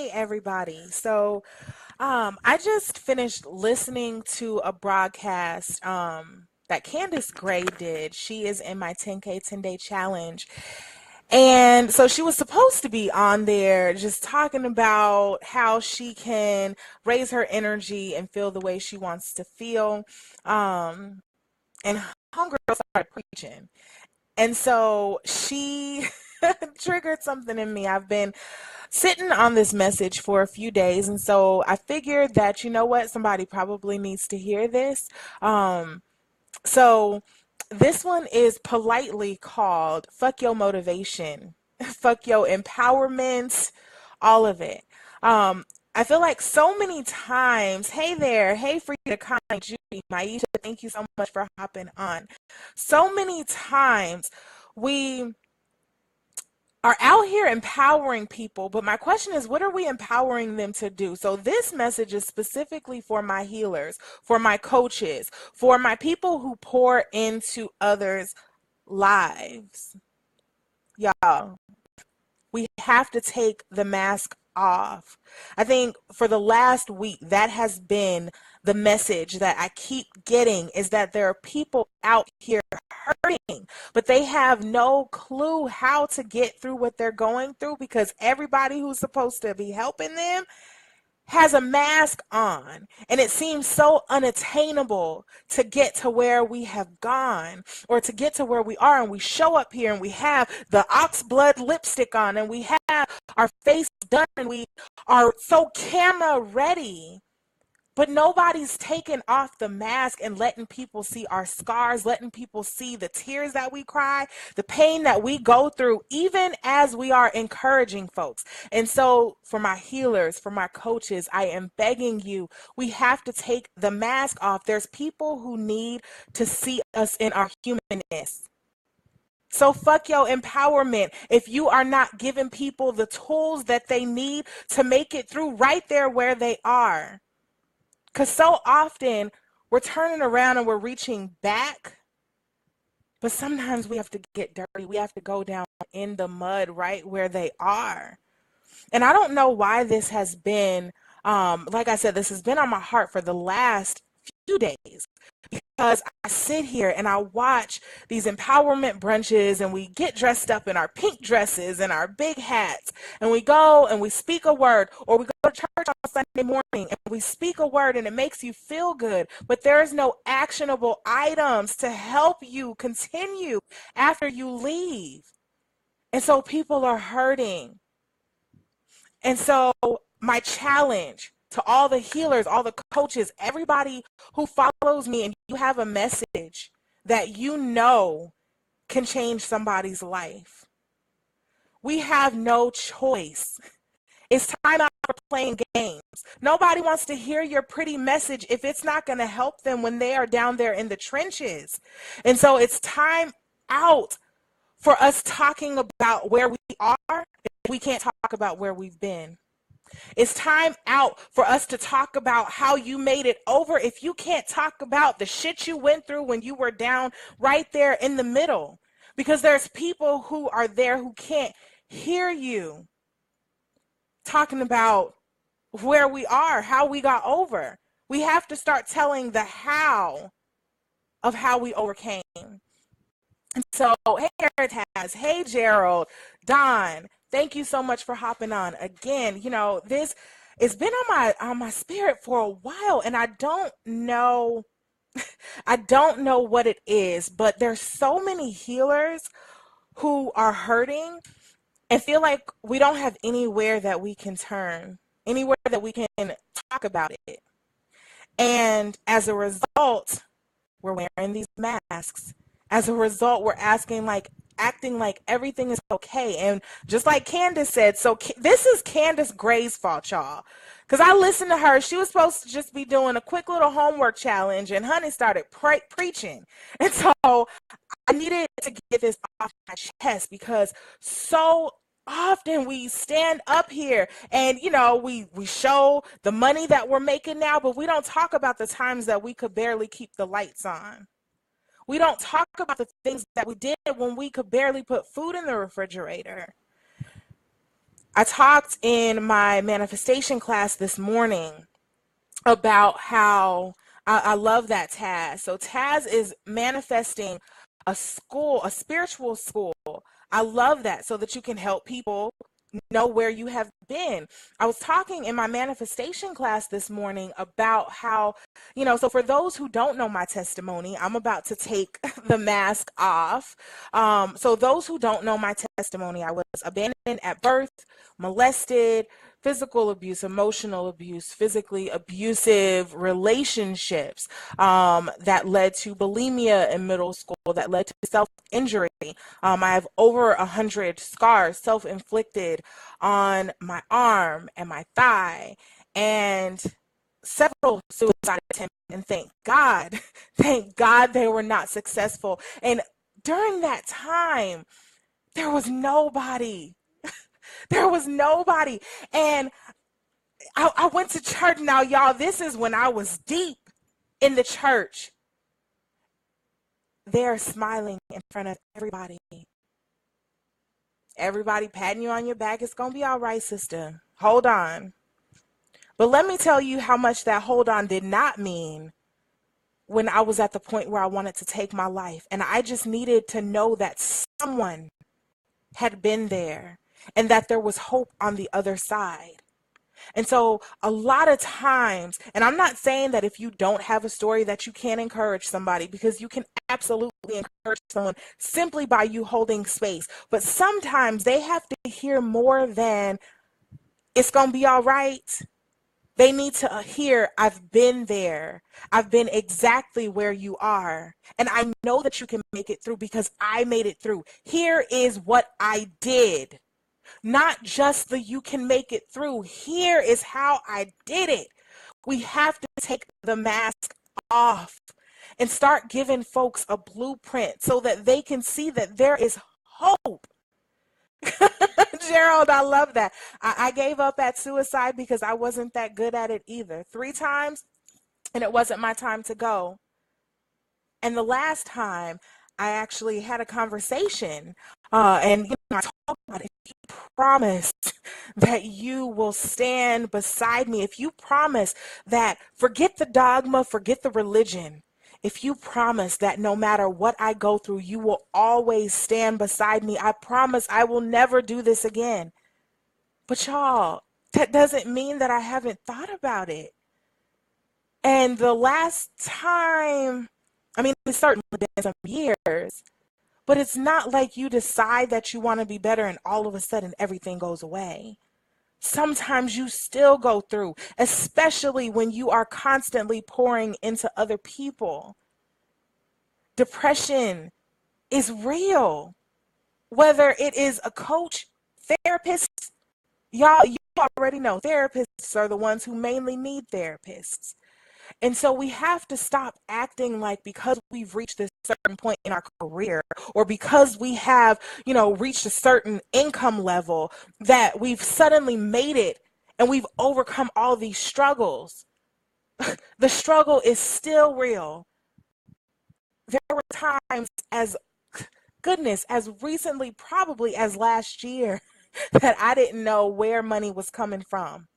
Hey everybody. I just finished listening to a broadcast that Candace Gray did. She is in my 10K 10-day challenge. And so she was supposed to be on there just talking about how she can raise her energy and feel the way she wants to feel. Um, and Homegirl started preaching. And so she triggered something in me. I've been sitting on this message for a few days, and so I figured that, you know what, somebody probably needs to hear this. Um, so this one is politely called Fuck Your Motivation, Fuck Your Empowerment, all of it. Um, I feel like so many times, hey there, hey Frida, Connie, Judy, Maisha, thank you so much for hopping on. So many times we are out here empowering people, but my question is, what are we empowering them to do? So this message is specifically for my healers, for my coaches, for my people who pour into others' lives. Y'all, we have to take the mask off. I think for the last week, that has been the message that I keep getting, is that there are people out here hurting, but they have no clue how to get through what they're going through because everybody who's supposed to be helping them has a mask on, and it seems so unattainable to get to where we have gone or to get to where we are. And we show up here and we have the ox blood lipstick on and we have our face done and we are so camera ready, but nobody's taking off the mask and letting people see our scars, letting people see the tears that we cry, the pain that we go through, even as we are encouraging folks. And so for my healers, for my coaches, I am begging you, we have to take the mask off. There's people who need to see us in our humanness. So fuck your empowerment if you are not giving people the tools that they need to make it through right there where they are. Because so often we're turning around and we're reaching back, but sometimes we have to get dirty. We have to go down in the mud right where they are. And I don't know why this has been, like I said, this has been on my heart for the last few days, because I sit here and I watch these empowerment brunches and we get dressed up in our pink dresses and our big hats and we go and we speak a word, or we go to church on Sunday morning and we speak a word and it makes you feel good, but there is no actionable items to help you continue after you leave. And so people are hurting. And so my challenge to all the healers, all the coaches, everybody who follows me, and you have a message that you know can change somebody's life. We have no choice. It's time out for playing games. Nobody wants to hear your pretty message if it's not going to help them when they are down there in the trenches. And so it's time out for us talking about where we are if we can't talk about where we've been. It's time out for us to talk about how you made it over if you can't talk about the shit you went through when you were down right there in the middle. Because there's people who are there who can't hear you talking about where we are, how we got over. We have to start telling the how of how we overcame. And so, hey, Taz, hey, Gerald, Don, thank you so much for hopping on again. You know, this it's been on my spirit for a while, and I don't know what it is, but there's so many healers who are hurting and feel like we don't have anywhere that we can turn, anywhere that we can talk about it. And as a result, we're wearing these masks. As a result, we're acting like everything is okay. And just like Candace said, so this is Candace Gray's fault, y'all. Because I listened to her. She was supposed to just be doing a quick little homework challenge, and honey started preaching. And so I needed to get this off my chest, because so often we stand up here and, you know, we show the money that we're making now, but we don't talk about the times that we could barely keep the lights on. We don't talk about the things that we did when we could barely put food in the refrigerator. I talked in my manifestation class this morning about how I love that Taz. So Taz is manifesting a school, a spiritual school. I love that so that you can help people know where you have been. I was talking in my manifestation class this morning about how, so for those who don't know my testimony, I'm about to take the mask off. So those who don't know my testimony, I was abandoned at birth, molested, physical abuse, emotional abuse, physically abusive relationships that led to bulimia in middle school, that led to self-injury. I have over 100 scars, self-inflicted, on my arm and my thigh, and several suicide attempts. And thank God they were not successful. And during that time, there was nobody. There was nobody. And I went to church. Now, y'all, this is when I was deep in the church. They're smiling in front of everybody. Everybody patting you on your back. It's going to be all right, sister. Hold on. But let me tell you how much that hold on did not mean when I was at the point where I wanted to take my life. And I just needed to know that someone had been there and that there was hope on the other side. And so a lot of times, and I'm not saying that if you don't have a story that you can't encourage somebody, because you can absolutely encourage someone simply by you holding space. But sometimes they have to hear more than it's going to be all right. They need to hear, I've been there. I've been exactly where you are. And I know that you can make it through because I made it through. Here is what I did. Not just the you can make it through. Here is how I did it. We have to take the mask off and start giving folks a blueprint so that they can see that there is hope. Gerald, I love that. I gave up at suicide because I wasn't that good at it either. 3 times, and it wasn't my time to go. And the last time, I actually had a conversation, and I talked about it. If you promise that you will stand beside me, if you promise that, forget the dogma, forget the religion, if you promise that no matter what I go through, you will always stand beside me, I promise I will never do this again. But y'all, that doesn't mean that I haven't thought about it. And the last time, it's certainly been some years, but it's not like you decide that you want to be better and all of a sudden everything goes away. Sometimes you still go through, especially when you are constantly pouring into other people. Depression is real. Whether it is a coach, therapist, y'all, you already know therapists are the ones who mainly need therapists. And so we have to stop acting like because we've reached this certain point in our career or because we have, reached a certain income level that we've suddenly made it and we've overcome all these struggles. The struggle is still real. There were times as recently, probably as last year, that I didn't know where money was coming from.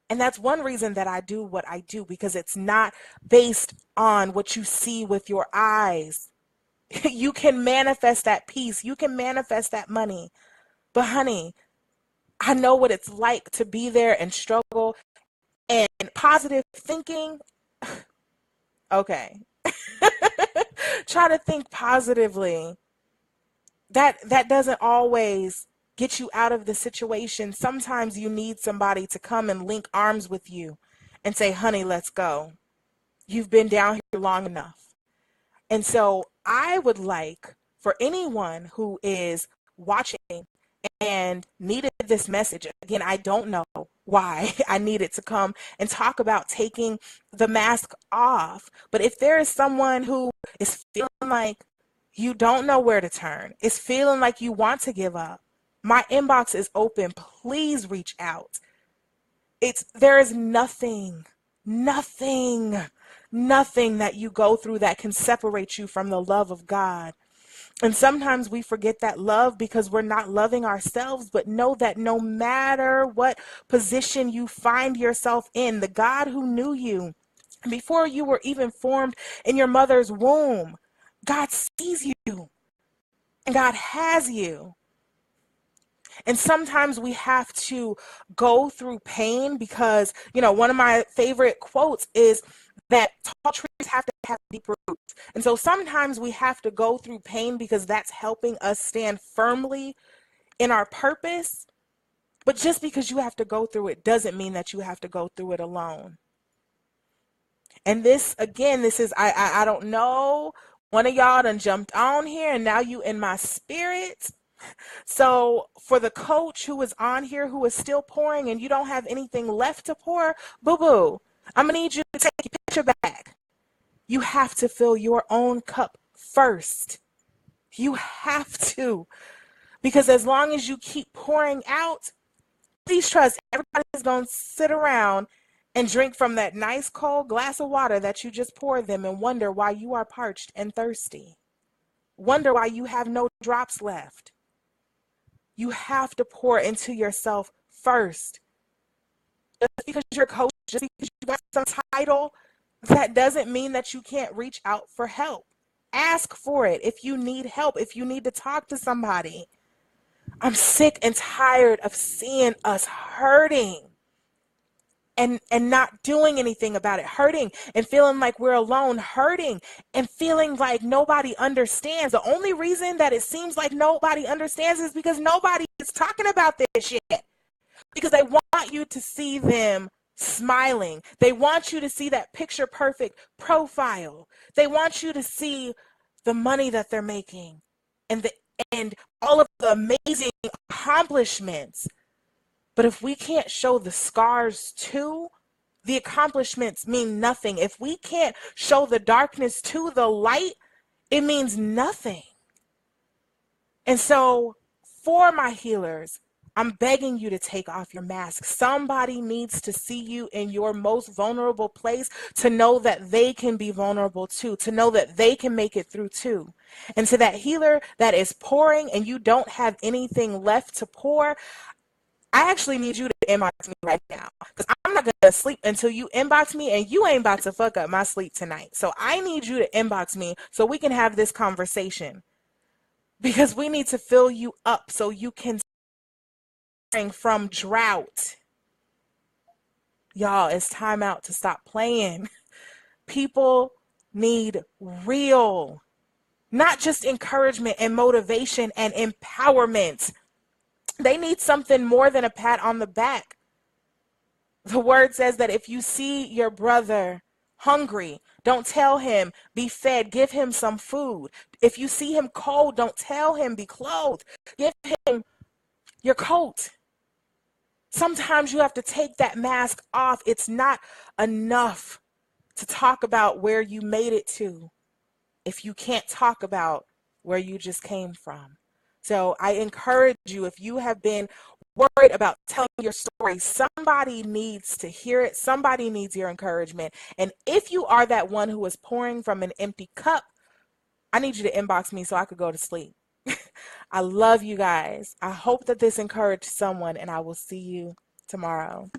And that's one reason that I do what I do, because it's not based on what you see with your eyes. You can manifest that peace. You can manifest that money. But honey, I know what it's like to be there and struggle, and positive thinking. Okay. Try to think positively. That doesn't always get you out of the situation. Sometimes you need somebody to come and link arms with you and say, honey, let's go. You've been down here long enough. And so I would like for anyone who is watching and needed this message, again, I don't know why I needed to come and talk about taking the mask off. But if there is someone who is feeling like you don't know where to turn, is feeling like you want to give up, my inbox is open. Please reach out. There is nothing that you go through that can separate you from the love of God. And sometimes we forget that love because we're not loving ourselves, but know that no matter what position you find yourself in, the God who knew you before you were even formed in your mother's womb, God sees you and God has you. And sometimes we have to go through pain because, one of my favorite quotes is that tall trees have to have deep roots. And so sometimes we have to go through pain because that's helping us stand firmly in our purpose. But just because you have to go through it doesn't mean that you have to go through it alone. And this, again, this is, I don't know, one of y'all done jumped on here and now you in my spirit. So for the coach who is on here who is still pouring and you don't have anything left to pour, boo-boo, I'm going to need you to take your picture back. You have to fill your own cup first. You have to. Because as long as you keep pouring out, please trust everybody's going to sit around and drink from that nice cold glass of water that you just poured them and wonder why you are parched and thirsty. Wonder why you have no drops left. You have to pour into yourself first. Just because you're a coach, just because you got some title, that doesn't mean that you can't reach out for help. Ask for it if you need help, if you need to talk to somebody. I'm sick and tired of seeing us hurting and not doing anything about it, hurting and feeling like we're alone, hurting and feeling like nobody understands. The only reason that it seems like nobody understands is because nobody is talking about this shit. Because they want you to see them smiling. They want you to see that picture perfect profile. They want you to see the money that they're making and all of the amazing accomplishments. But if we can't show the scars too, the accomplishments mean nothing. If we can't show the darkness to the light, it means nothing. And so for my healers, I'm begging you to take off your mask. Somebody needs to see you in your most vulnerable place to know that they can be vulnerable too, to know that they can make it through too. And to that healer that is pouring and you don't have anything left to pour, I actually need you to inbox me right now because I'm not going to sleep until you inbox me, and you ain't about to fuck up my sleep tonight. So I need you to inbox me so we can have this conversation because we need to fill you up so you can sing from drought. Y'all, it's time out to stop playing. People need real, not just encouragement and motivation and empowerment. They need something more than a pat on the back. The word says that if you see your brother hungry, don't tell him, be fed, give him some food. If you see him cold, don't tell him, be clothed. Give him your coat. Sometimes you have to take that mask off. It's not enough to talk about where you made it to if you can't talk about where you just came from. So I encourage you, if you have been worried about telling your story, somebody needs to hear it. Somebody needs your encouragement. And if you are that one who is pouring from an empty cup, I need you to inbox me so I could go to sleep. I love you guys. I hope that this encouraged someone, and I will see you tomorrow.